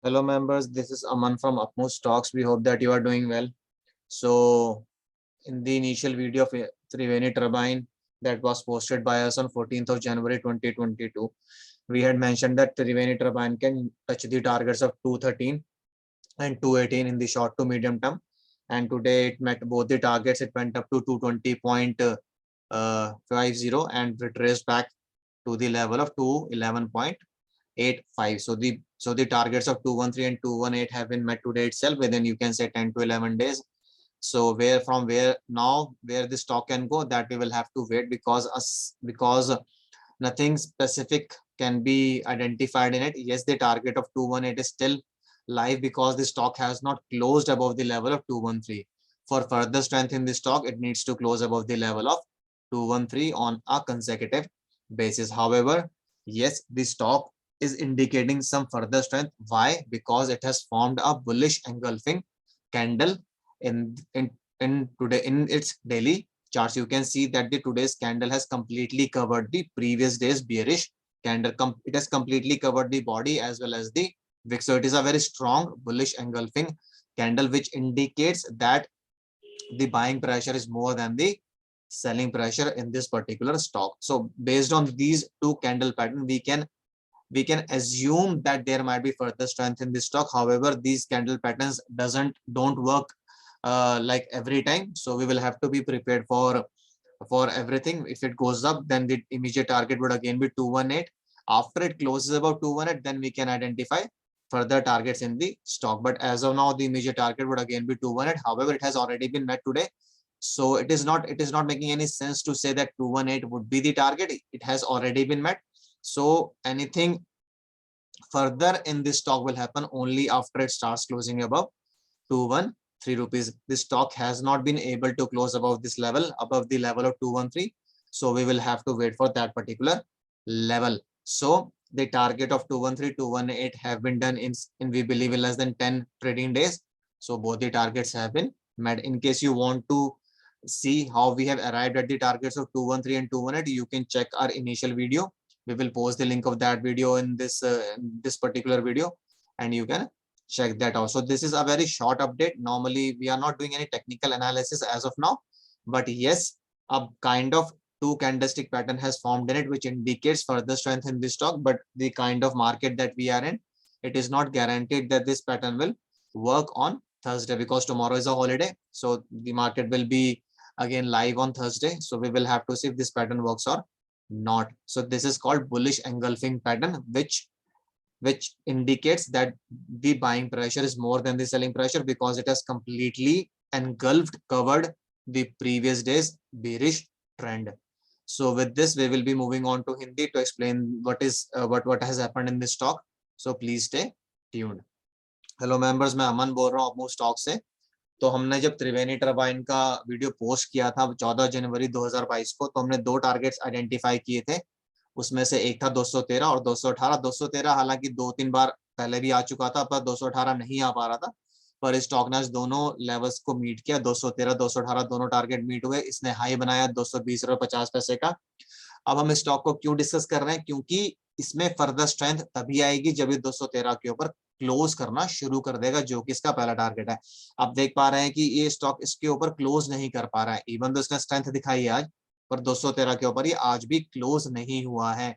Hello members, this is Aman from Upmost Stocks. We hope that you are doing well. So in the initial video of Triveni Turbine that was posted by us on 14th of January 2022, we had mentioned that Triveni Turbine can touch the targets of 213 and 218 in the short to medium term. And today it met both the targets. It went up to 220.50 and retraced back to the level of 211.85. So the targets of 213 and 218 have been met today itself within, you can say, 10 to 11 days. So where the stock can go, that we will have to wait, because nothing specific can be identified in it. Yes, the target of 218 is still live because the stock has not closed above the level of 213. For further strength in the stock, it needs to close above the level of 213 on a consecutive basis. However, yes, the stock is indicating some further strength. Why? Because it has formed a bullish engulfing candle in its daily charts. You can see that the today's candle has completely covered the previous day's bearish candle. It has completely covered the body as well as the wick. So it is a very strong bullish engulfing candle, which indicates that the buying pressure is more than the selling pressure in this particular stock. So based on these two candle patterns, we can assume that there might be further strength in this stock. However, these candle patterns don't work like every time. So we will have to be prepared for everything. If it goes up, then the immediate target would again be 218. After it closes above 218, then we can identify further targets in the stock. But as of now, the immediate target would again be 218. However, it has already been met today. So it is not making any sense to say that 218 would be the target. It has already been met. So anything further in this stock will happen only after it starts closing above 213 rupees. This stock has not been able to close above this level, above the level of 213. So we will have to wait for that particular level. So the target of 213, 218 have been done in we believe in less than 10 trading days. So both the targets have been met. In case you want to see how we have arrived at the targets of 213 and 218, you can check our initial video. We will post the link of that video in this particular video, and you can check that out. So this is a very short update. Normally we are not doing any technical analysis as of now, but yes, a kind of two candlestick pattern has formed in it, which indicates further strength in this stock. But the kind of market that we are in, it is not guaranteed that this pattern will work on Thursday, because tomorrow is a holiday. So the market will be again live on Thursday. So we will have to see if this pattern works or not. So this is called bullish engulfing pattern, which indicates that the buying pressure is more than the selling pressure, because it has completely engulfed, covered the previous day's bearish trend. So with this, we will be moving on to Hindi to explain what has happened in this stock. So please stay tuned. Hello members, मैं अमन बोल रहा हूँ up move stock से। तो हमने जब त्रिवेणी turbine का video post किया था 14 जनवरी 2022 को, तो हमने दो टारगेट्स आइडेंटिफाई किए थे। उसमें से एक था 213 और 218। 213 हालांकि 2-3 बार पहले भी आ चुका था, पर 218 नहीं आ पा रहा था। पर इस स्टॉक ने दोनों लेवल्स को मीट किया। 213, 218 दोनों टारगेट मीट हुए। इसने हाई बनाया 220 रुपए 50 पैसे का। अब हम स्टॉक को क्यों डिस्कस कर रहे हैं? क्योंकि इसमें फर्दर स्ट्रेंथ तभी आएगी जब ये 213 के ऊपर क्लोज करना शुरू कर देगा, जो कि इसका पहला टारगेट है। आप देख पा रहे हैं कि ये स्टॉक इसके ऊपर क्लोज नहीं कर पा रहा है। इवन तो इसने स्ट्रेंथ दिखाई है आज, पर 213 के ऊपर ये आज भी क्लोज नहीं हुआ है।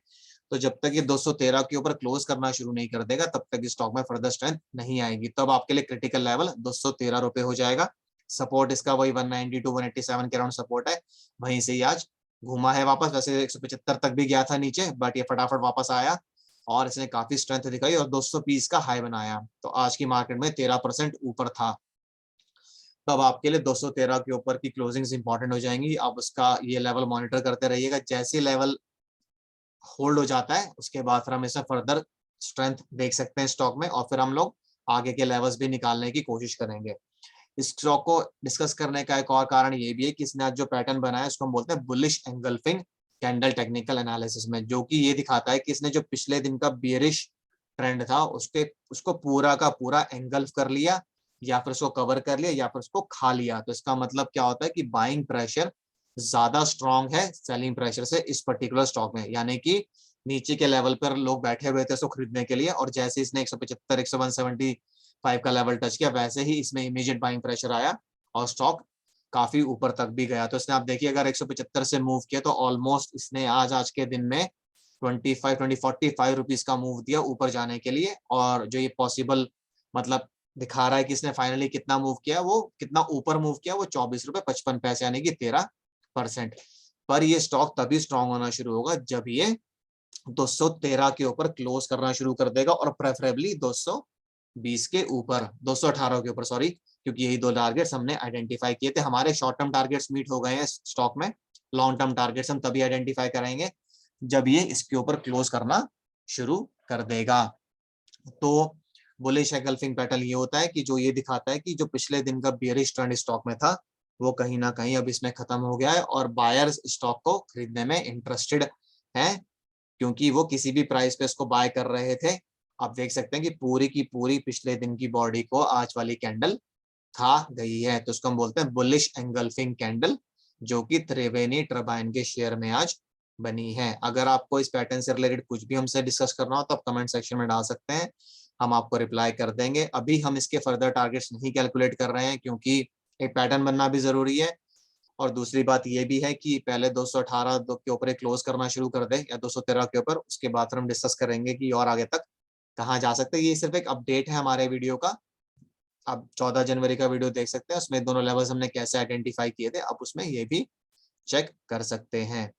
तो जब तक ये 213 के ऊपर क्लोज करना शुरू नहीं कर देगा, तब तक स्टॉक में फर्दर स्ट्रेंथ नहीं आएगी। तब आपके लिए क्रिटिकल लेवल 213 रुपए हो जाएगा। सपोर्ट इसका वही 190 to 187 के अराउंड सपोर्ट है। वहीं से ही आज घूमा है वापस। वैसे 175 तक भी गया था नीचे, बट ये फटाफट वापस आया और इसने काफी स्ट्रेंथ दिखाई और 220 का हाई बनाया। तो आज की मार्केट में 13% ऊपर था। तो अब आपके लिए 213 के ऊपर की क्लोजिंग्स इंपॉर्टेंट हो जाएंगी। आप उसका ये लेवल मॉनिटर करते रहिएगा। जैसे लेवल होल्ड हो जाता है, उसके बाद फिर हम इसमें फर्दर स्ट्रेंथ देख सकते हैं स्टॉक में, और फिर हम लोग आगे के लेवल्स भी निकालने की कोशिश करेंगे। इस स्टॉक को डिस्कस करने का एक और कारण ये भी है कि इसने आज जो पैटर्न बनाया, उसको हम बोलते हैं bullish engulfing candle technical analysis में, जो कि ये दिखाता है कि इसने जो पिछले दिन का बेयरिश ट्रेंड था उसको पूरा का पूरा एंगल्फ कर लिया, या फिर उसको कवर कर लिया, या फिर उसको खा लिया। तो इसका मतलब क्या होता है कि बाइंग प्रेशर ज्यादा स्ट्रॉन्ग है सेलिंग प्रेशर से इस पर्टिकुलर स्टॉक में। यानी कि नीचे के लेवल पर लोग बैठे हुए थे उसको खरीदने के लिए, और जैसे इसने 175 175 का लेवल टच किया वैसे ही इसमें इमीडिएट बाइंग प्रेशर आया और स्टॉक काफी ऊपर तक भी गया। तो इसने आप देखिए अगर 175 से मूव किया तो ऑलमोस्ट इसने आज के दिन में 45 रुपीज का मूव दिया ऊपर जाने के लिए। और जो ये पॉसिबल मतलब दिखा रहा है कि इसने फाइनली कितना मूव किया, वो कितना ऊपर मूव किया, वो 24 रुपए 55 पैसे यानी कि 13%। पर ये स्टॉक तभी स्ट्रॉन्ग होना शुरू होगा जब ये 213 के ऊपर क्लोज करना शुरू कर देगा, और प्रेफरेबली 220 के ऊपर, 218 के ऊपर सॉरी, क्योंकि यही दो टारगेट्स हमने आइडेंटिफाई किए थे। हमारे शॉर्ट टर्म टारगेट्स मीट हो गए हैं स्टॉक में, लॉन्ग टर्म टारगेट्स हम तभी आइडेंटिफाई करेंगे जब ये इसके ऊपर क्लोज करना शुरू कर देगा। तो बुलिश एंगल्फिंग पैटर्न ये होता है कि जो ये दिखाता है कि जो पिछले दिन का बेयरिश ट्रेंड स्टॉक में था वो कहीं ना कहीं अब इसमें खत्म हो गया है, और बायर्स स्टॉक को खरीदने में इंटरेस्टेड हैं, क्योंकि वो किसी भी प्राइस पे इसको बाय कर रहे थे। आप देख सकते हैं कि पूरी की पूरी पिछले दिन की बॉडी को आज वाली कैंडल खा गई है। तो उसको हम बोलते हैं बुलिश एंगल्फिंग कैंडल, जो कि त्रिवेणी टर्बाइन के शेयर में आज बनी है। अगर आपको इस पैटर्न से रिलेटेड कुछ भी हमसे डिस्कस करना हो तो आप कमेंट सेक्शन में डाल सकते हैं, हम आपको रिप्लाई कर देंगे। अभी हम इसके फर्दर टारगेट्स नहीं कैलकुलेट कर रहे हैं क्योंकि एक पैटर्न बनना भी जरूरी है, और दूसरी बात ये भी है कि पहले 218 के ऊपर क्लोज करना शुरू कर दे या 213 के ऊपर, उसके बाद फिर हम डिस्कस करेंगे कि और आगे तक कहाँ जा सकते हैं। ये सिर्फ एक अपडेट है हमारे वीडियो का। आप 14 जनवरी का वीडियो देख सकते हैं, उसमें दोनों लेवल्स हमने कैसे आइडेंटिफाई किए थे, आप उसमें ये भी चेक कर सकते हैं।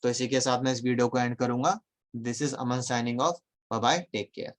तो इसी के साथ मैं इस वीडियो को एंड करूंगा। This is Aman signing off. Bye bye, take care.